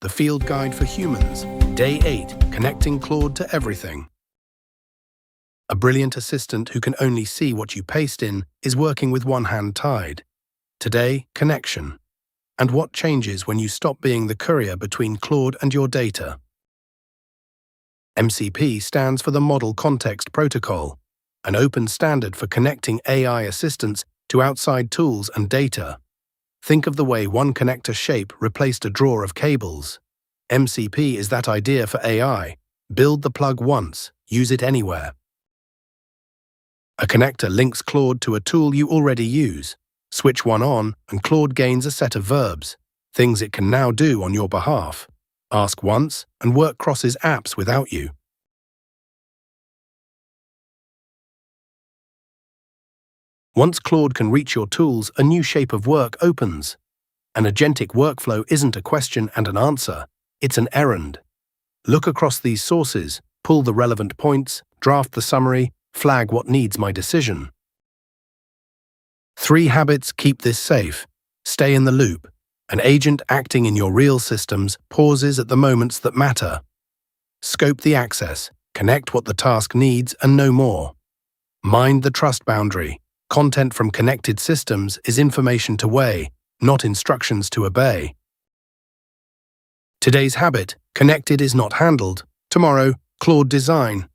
The Field Guide for Humans, Day 8, Connecting Claude to Everything. A brilliant assistant who can only see what you paste in is working with one hand tied. Today, connection. And what changes when you stop being the courier between Claude and your data? MCP stands for the Model Context Protocol, an open standard for connecting AI assistants to outside tools and data. Think of the way one connector shape replaced a drawer of cables. MCP is that idea for AI. Build the plug once, use it anywhere. A connector links Claude to a tool you already use. Switch one on, and Claude gains a set of verbs, things it can now do on your behalf. Ask once, and work crosses apps without you. Once Claude can reach your tools, a new shape of work opens. An agentic workflow isn't a question and an answer, it's an errand. Look across these sources, pull the relevant points, draft the summary, flag what needs my decision. 3 habits keep this safe. Stay in the loop. An agent acting in your real systems pauses at the moments that matter. Scope the access, connect what the task needs and no more. Mind the trust boundary. Content from connected systems is information to weigh, not instructions to obey. Today's habit, connected is not handled. Tomorrow, Claude design.